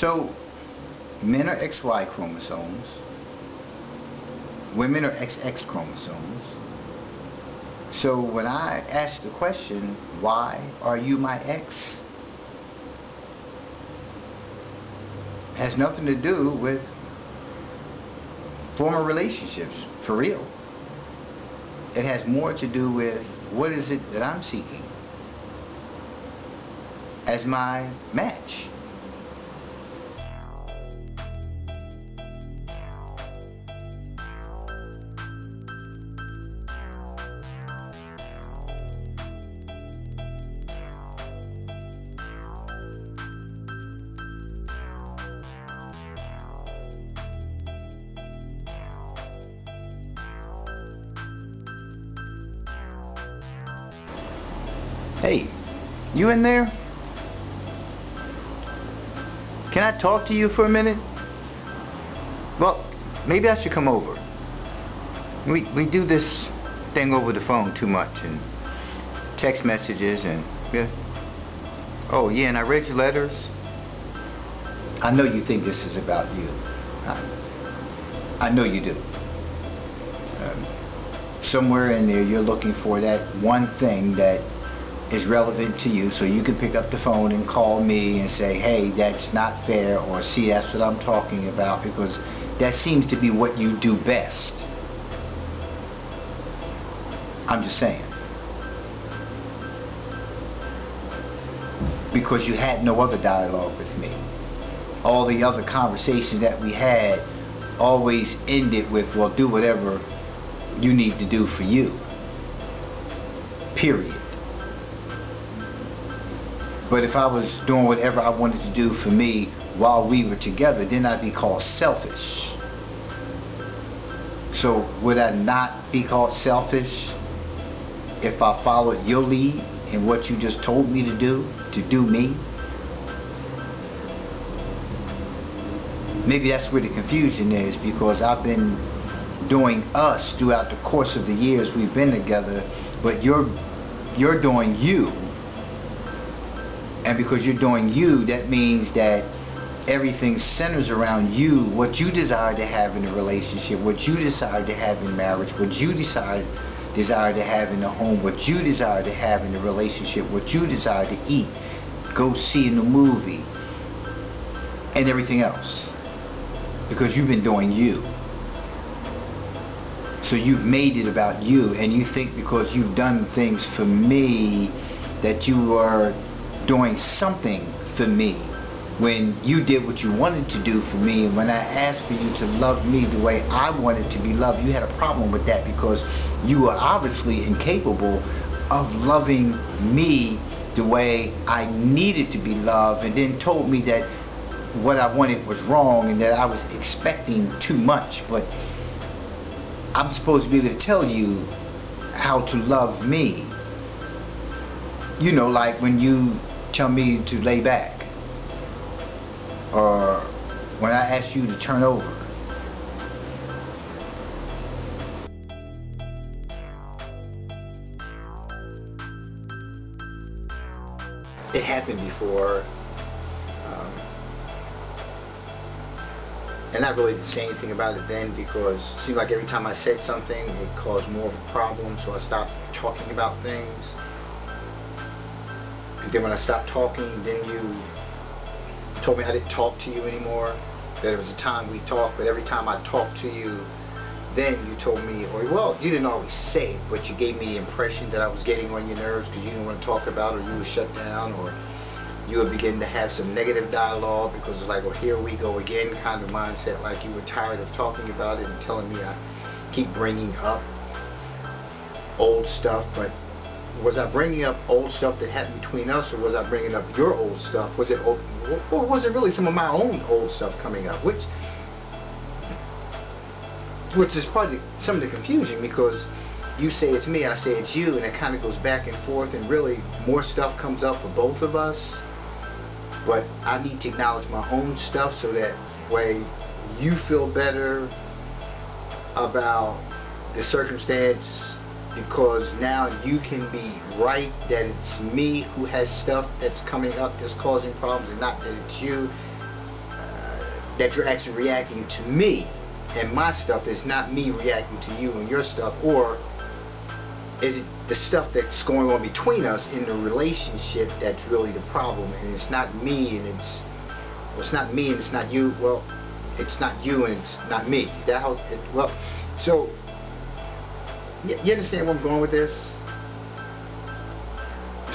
So, men are XY chromosomes, women are XX chromosomes. So when I ask the question, why are you my ex? Has nothing to do with former relationships, for real. It has more to do with what is it that I'm seeking as my match. Hey, you in there? Can I talk to you for a minute? Well, maybe I should come over. We do this thing over the phone too much, and text messages, and yeah. Oh yeah, and I read your letters. I know you think this is about you. I know you do. Somewhere in there you're looking for that one thing that is relevant to you, so you can pick up the phone and call me and say, hey, that's not fair, or see, that's what I'm talking about, because that seems to be what you do best. I'm just saying. Because you had no other dialogue with me. All the other conversations that we had always ended with, well, do whatever you need to do for you. Period. But if I was doing whatever I wanted to do for me while we were together, then I'd be called selfish. So would I not be called selfish if I followed your lead in what you just told me to do me? Maybe that's where the confusion is, because I've been doing us throughout the course of the years we've been together, but you're doing you. And because you're doing you, that means that everything centers around you, what you desire to have in a relationship, what you desire to have in marriage, what you desire to have in a home, what you desire to have in a relationship, what you desire to eat, go see in a movie, and everything else. Because you've been doing you. So you've made it about you, and you think because you've done things for me that you are doing something for me, when you did what you wanted to do for me. And when I asked for you to love me the way I wanted to be loved, you had a problem with that, because you were obviously incapable of loving me the way I needed to be loved, and then told me that what I wanted was wrong and that I was expecting too much. But I'm supposed to be able to tell you how to love me. You know, like when you tell me to lay back, or when I ask you to turn over. It happened before, and I really didn't say anything about it then, because it seemed like every time I said something it caused more of a problem, so I stopped talking about things. And then when I stopped talking, then you told me I didn't talk to you anymore, that there was a time we talked, but every time I talked to you, then you told me, or well, you didn't always say it, but you gave me the impression that I was getting on your nerves because you didn't want to talk about, or you were shut down, or you were beginning to have some negative dialogue because it's like, well, here we go again kind of mindset, like you were tired of talking about it and telling me I keep bringing up old stuff. But was I bringing up old stuff that happened between us, or was I bringing up your old stuff? Was it, or was it really some of my own old stuff coming up? Which is probably some of the confusion, because you say it's me, I say it's you, and it kind of goes back and forth, and really more stuff comes up for both of us. But I need to acknowledge my own stuff so that way you feel better about the circumstance, because now you can be right that it's me who has stuff that's coming up that's causing problems, and not that it's you. that you're actually reacting to me and my stuff. Is not me reacting to you and your stuff, or is it the stuff that's going on between us in the relationship that's really the problem? And it's not me, and it's not me, and it's not you. Well, it's not you, and it's not me. That how it, well, so you understand where I'm going with this?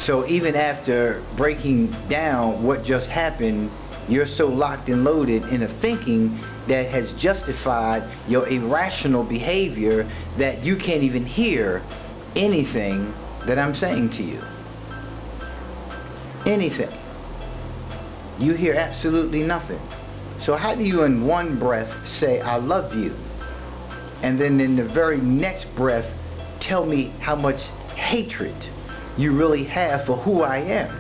So even after breaking down what just happened, you're so locked and loaded in a thinking that has justified your irrational behavior that you can't even hear anything that I'm saying to you. Anything. You hear absolutely nothing. So how do you in one breath say I love you, and then in the very next breath tell me how much hatred you really have for who I am?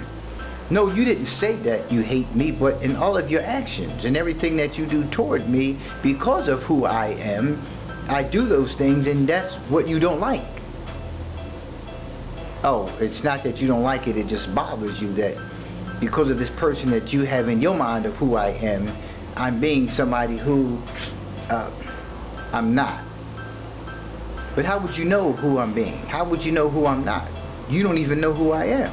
No, you didn't say that you hate me, but in all of your actions and everything that you do toward me, because of who I am, I do those things, and that's what you don't like. Oh, it's not that you don't like it, it just bothers you that because of this person that you have in your mind of who I am, I'm being somebody who I'm not. But how would you know who I'm being? How would you know who I'm not? You don't even know who I am.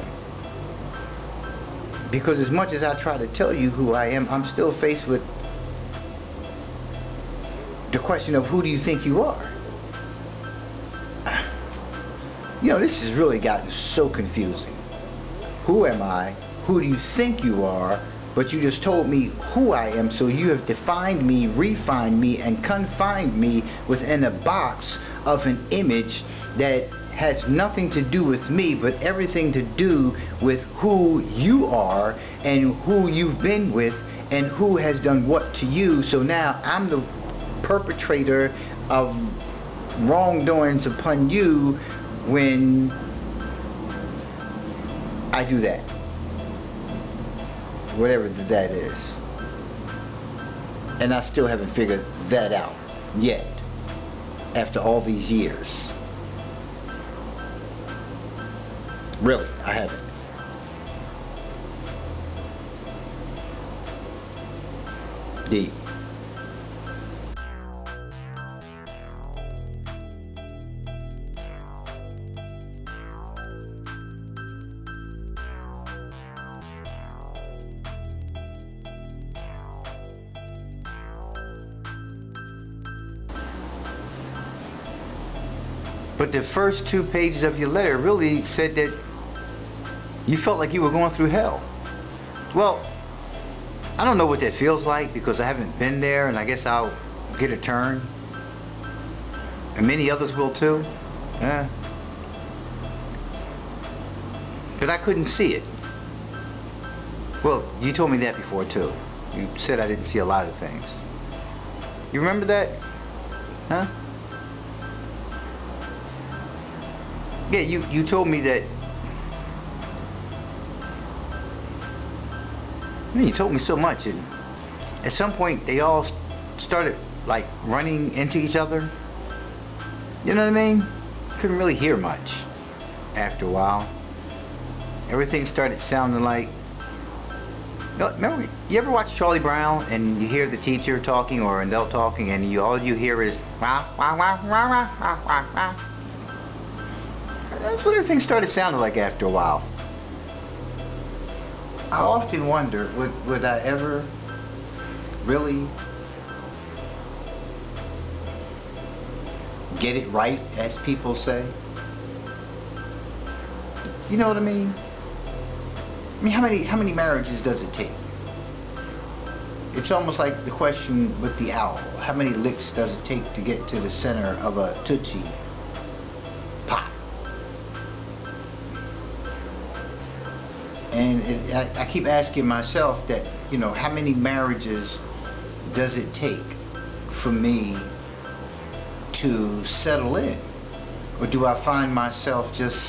Because as much as I try to tell you who I am, I'm still faced with the question of who do you think you are? You know, this has really gotten so confusing. Who am I? Who do you think you are? But you just told me who I am, so you have defined me, refined me, and confined me within a box of an image that has nothing to do with me, but everything to do with who you are and who you've been with and who has done what to you. So now I'm the perpetrator of wrongdoings upon you when I do that. Whatever that is. And I still haven't figured that out yet, after all these years. Really, I haven't. Deep. But the first 2 pages of your letter really said that you felt like you were going through hell. Well, I don't know what that feels like because I haven't been there, and I guess I'll get a turn. And many others will too. Yeah. But I couldn't see it. Well, you told me that before too. You said I didn't see a lot of things. You remember that? Huh? Yeah, you told me that. You told me so much, and at some point they all started like running into each other. You know what I mean? Couldn't really hear much after a while. Everything started sounding like. Remember, you ever watch Charlie Brown and you hear the teacher talking or they'll talking and all you hear is wah, wah, wah, wah, wah, wah, wah, wah. That's what everything started sounding like after a while. I often wonder, would I ever really get it right, as people say? You know what I mean? I mean, how many marriages does it take? It's almost like the question with the owl. How many licks does it take to get to the center of a Tootsie Pop? And I keep asking myself that, you know, how many marriages does it take for me to settle in? Or do I find myself just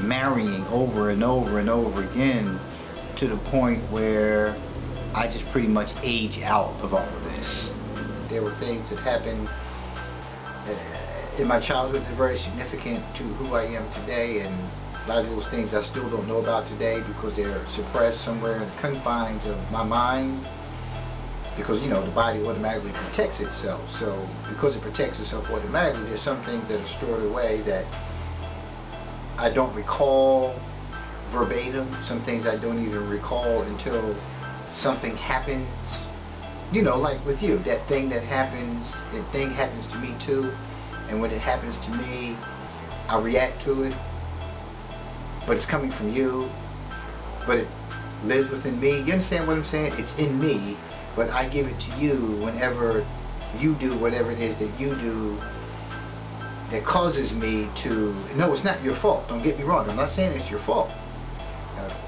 marrying over and over and over again to the point where I just pretty much age out of all of this? There were things that happened in my childhood that are very significant to who I am today, and a lot of those things I still don't know about today because they're suppressed somewhere in the confines of my mind. because the body automatically protects itself. So because it protects itself automatically, there's some things that are stored away that I don't recall verbatim. Some things I don't even recall until something happens. Like with you, that thing that happens, to me too, and when it happens to me, I react to it, but it's coming from you, but it lives within me. You understand what I'm saying? It's in me, but I give it to you whenever you do whatever it is that you do that causes me to... No, it's not your fault. Don't get me wrong. I'm not saying it's your fault.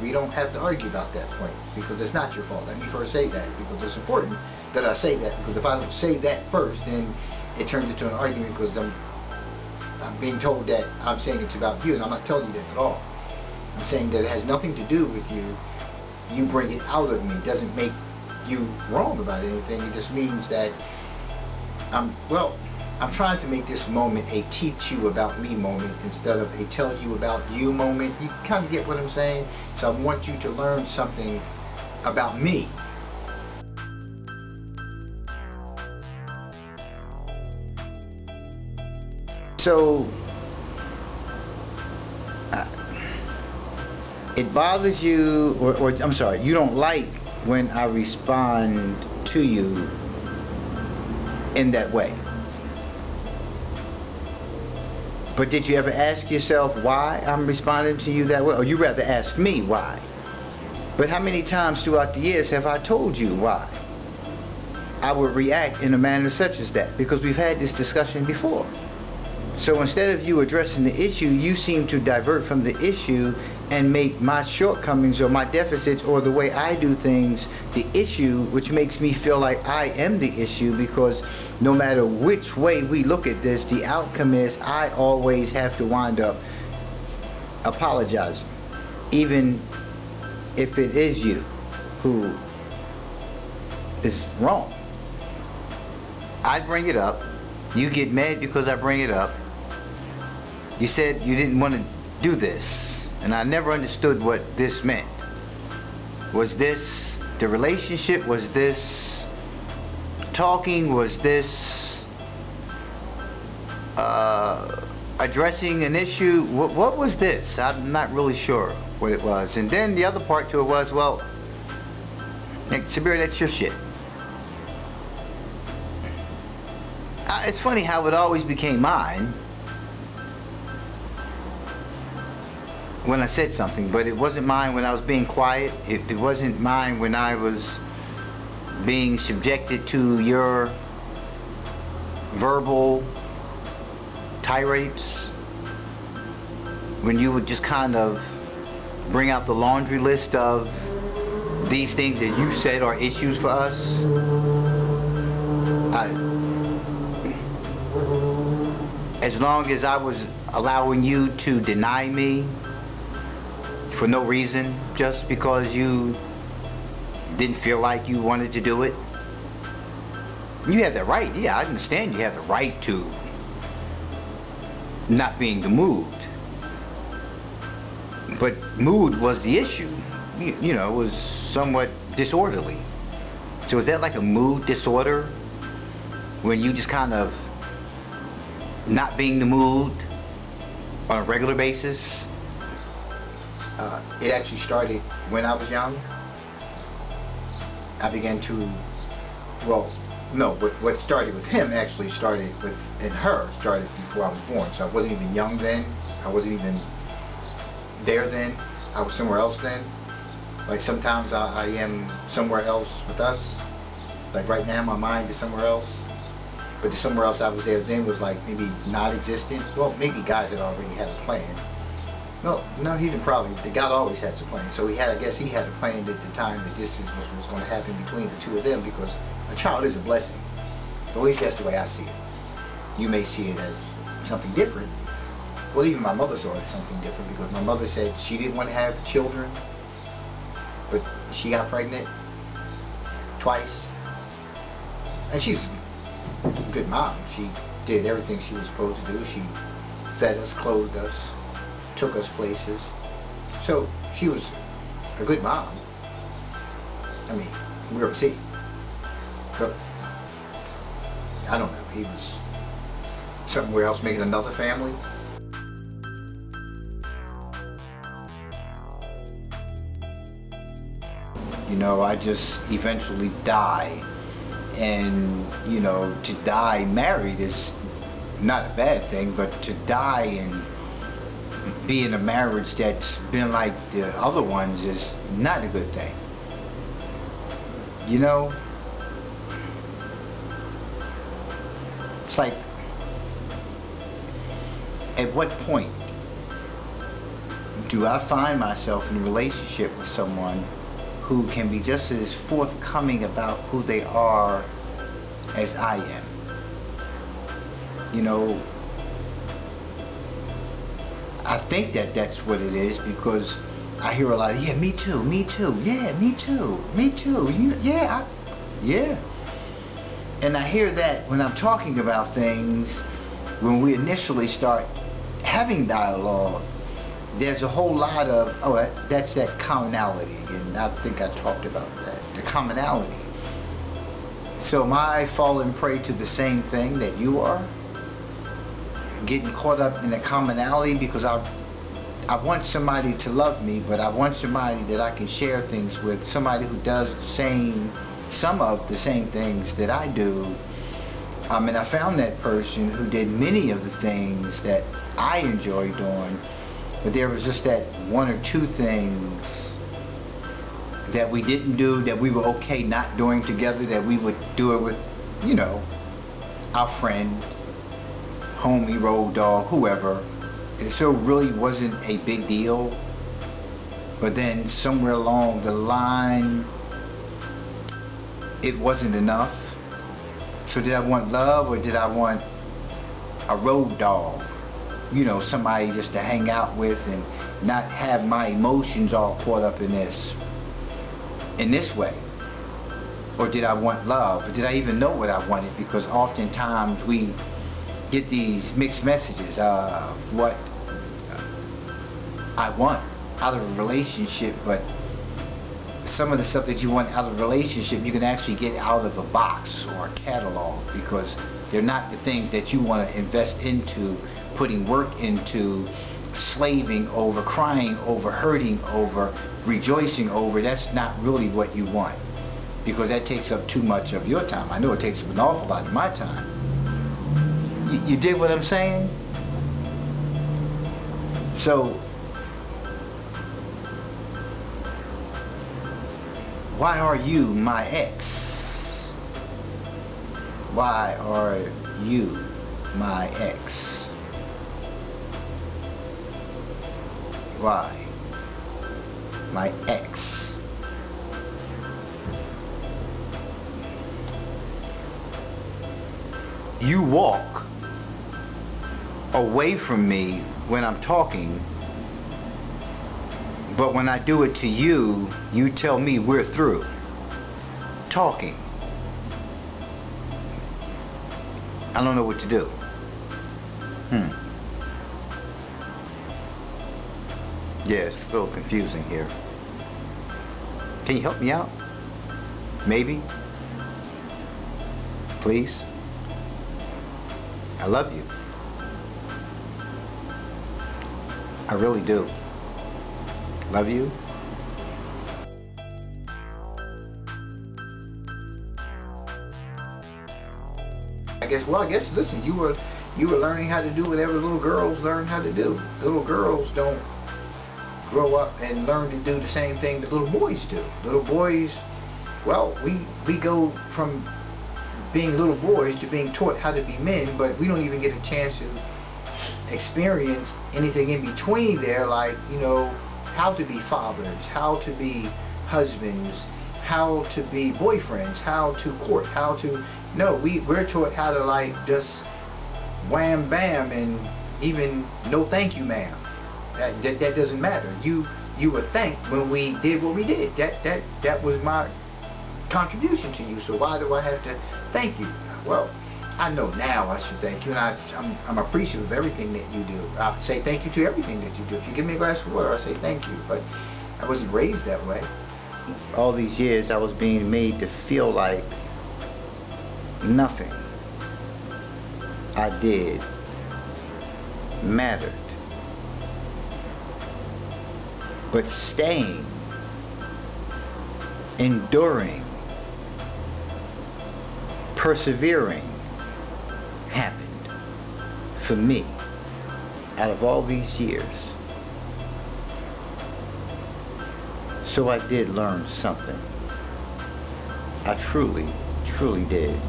We don't have to argue about that point, because it's not your fault. Let me first say that, because it's important that I say that, because if I don't say that first, then it turns into an argument, because I'm being told that I'm saying it's about you, and I'm not telling you that at all. I'm saying that it has nothing to do with you. You bring it out of me. It doesn't make you wrong about anything. It just means that I'm trying to make this moment a teach you about me moment instead of a tell you about you moment. You kind of get what I'm saying? So I want you to learn something about me. So it bothers you, or I'm sorry, you don't like when I respond to you in that way. But did you ever ask yourself why I'm responding to you that way? Or you rather ask me why? But how many times throughout the years have I told you why I would react in a manner such as that? Because we've had this discussion before. So instead of you addressing the issue, you seem to divert from the issue and make my shortcomings or my deficits or the way I do things the issue, which makes me feel like I am the issue, because no matter which way we look at this, the outcome is I always have to wind up apologizing, even if it is you who is wrong. I bring it up, you get mad because I bring it up. You said you didn't want to do this, and I never understood what this meant. Was this the relationship? Was this talking? Was this addressing an issue? What was this? I'm not really sure what it was. And then the other part to it was, well, Sabir, that's your shit. It's funny how it always became mine when I said something, but it wasn't mine when I was being quiet. It wasn't mine when I was being subjected to your verbal tirades, when you would just kind of bring out the laundry list of these things that you said are issues for us. As long as I was allowing you to deny me for no reason, just because you didn't feel like you wanted to do it, you have the right. Yeah, I understand you have the right to not be in the mood, but mood was the issue. You know, it was somewhat disorderly. So is that like a mood disorder, when you just kind of not being in the mood on a regular basis? It actually started when I was young. I began to, well, no, what started with him actually started with, and her started before I was born. So I wasn't even young then. I wasn't even there then. I was somewhere else then. Like sometimes I am somewhere else with us. Like right now my mind is somewhere else. But the somewhere else I was there then was like maybe not existent. Well, maybe God had already had a plan. No, he didn't probably. God always has a plan. So he had, I guess he had a plan at the time that this is what was going to happen between the two of them, because a child is a blessing. At least that's the way I see it. You may see it as something different. Well, even my mother saw it as something different, because my mother said she didn't want to have children, but she got pregnant twice. And she's a good mom. She did everything she was supposed to do. She fed us, clothed us, took us places. So she was a good mom. I mean, we'll see. So, I don't know, he was somewhere else making another family. You know, I just eventually die. And, you know, to die married is not a bad thing, but to die and be in a marriage that's been like the other ones is not a good thing. You know, it's like, at what point do I find myself in a relationship with someone who can be just as forthcoming about who they are as I am? You know, I think that that's what it is, because I hear a lot of, yeah, me too, yeah, me too, yeah. And I hear that when I'm talking about things, when we initially start having dialogue, there's a whole lot of, oh, that's that commonality, and I think I talked about that, the commonality. So am I falling prey to the same thing that you are? Getting caught up in the commonality because I want somebody to love me, but I want somebody that I can share things with, somebody who does some of the same things that I do. And I found that person who did many of the things that I enjoy doing, but there was just that one or two things that we didn't do, that we were okay not doing together, that we would do it with, you know, our friend, homie, road dog, whoever. And so it really wasn't a big deal. But then somewhere along the line, it wasn't enough. So did I want love, or did I want a road dog? You know, somebody just to hang out with and not have my emotions all caught up in this way? Or did I want love? Or did I even know what I wanted? Because oftentimes we get these mixed messages of what I want out of a relationship, but some of the stuff that you want out of a relationship you can actually get out of a box or a catalog, because they're not the things that you want to invest into, putting work into, slaving over, crying over, hurting over, rejoicing over. That's not really what you want, because that takes up too much of your time. I know it takes up an awful lot of my time. You dig what I'm saying? So, why are you my ex? Why are you my ex? Why? My ex. You walk away from me when I'm talking, but when I do it to you, you tell me we're through talking. I don't know what to do. Yeah, it's a little confusing here. Can you help me out? Maybe? Please? I love you. I really do. Love you. I guess, listen, you were learning how to do whatever little girls learn how to do. Little girls don't grow up and learn to do the same thing that little boys do. Little boys, well, we go from being little boys to being taught how to be men, but we don't even get a chance to experience anything in between there, like, you know, how to be fathers, how to be husbands, how to be boyfriends, how to court, how to, no, we're taught how to, like, just wham bam, and even no thank you ma'am. That doesn't matter. You were thanked when we did what we did. That was my contribution to you, so why do I have to thank you? Well, I know now I should thank you, and I'm appreciative of everything that you do. I say thank you to everything that you do. If you give me a glass of water, I say thank you, but I wasn't raised that way. All these years I was being made to feel like nothing I did mattered. But staying, enduring, persevering happened for me out of all these years. So I did learn something. I truly, truly did.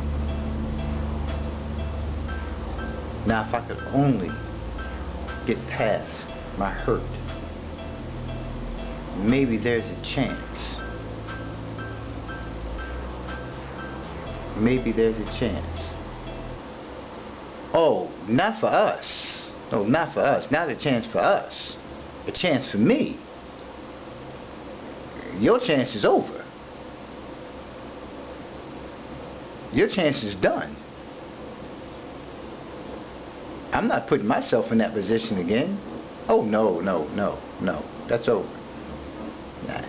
Now if I could only get past my hurt, maybe there's a chance. Maybe there's a chance. Oh, not for us. No, not for us. Not a chance for us. A chance for me. Your chance is over. Your chance is done. I'm not putting myself in that position again. Oh, no, no, no, no. That's over. Nah.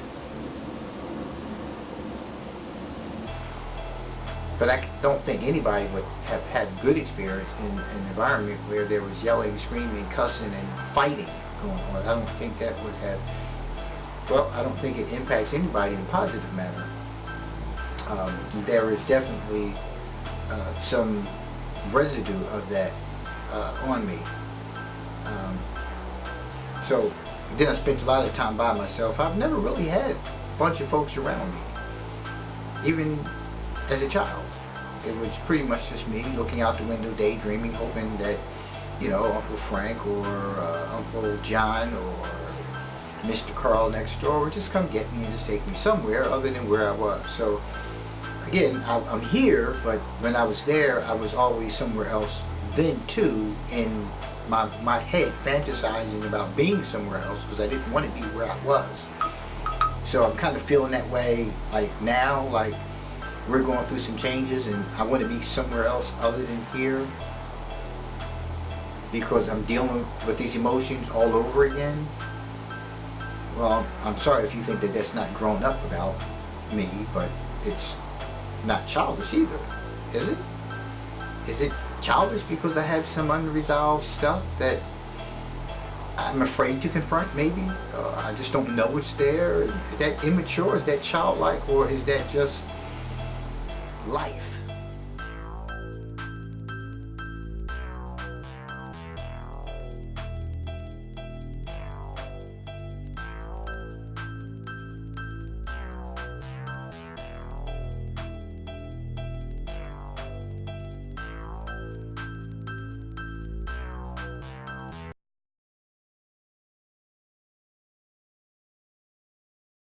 But I don't think anybody would have had good experience in an environment where there was yelling, screaming, cussing, and fighting going on. I don't think that would have, well, I don't think it impacts anybody in a positive manner. There is definitely some residue of that on me. So then I spent a lot of time by myself. I've never really had a bunch of folks around me, even as a child. It was pretty much just me looking out the window, daydreaming, hoping that, you know, Uncle Frank or Uncle John or Mr. Carl next door would just come get me and just take me somewhere other than where I was. So again, I'm here, but when I was there, I was always somewhere else then too, in my head, fantasizing about being somewhere else because I didn't want to be where I was. So I'm kind of feeling that way like now, like we're going through some changes and I want to be somewhere else other than here because I'm dealing with these emotions all over again. Well, I'm sorry if you think that that's not grown up about me, but it's not childish either, is it? Is it childish because I have some unresolved stuff that I'm afraid to confront maybe? I just don't know it's there. Is that immature? Is that childlike? Or is that just life?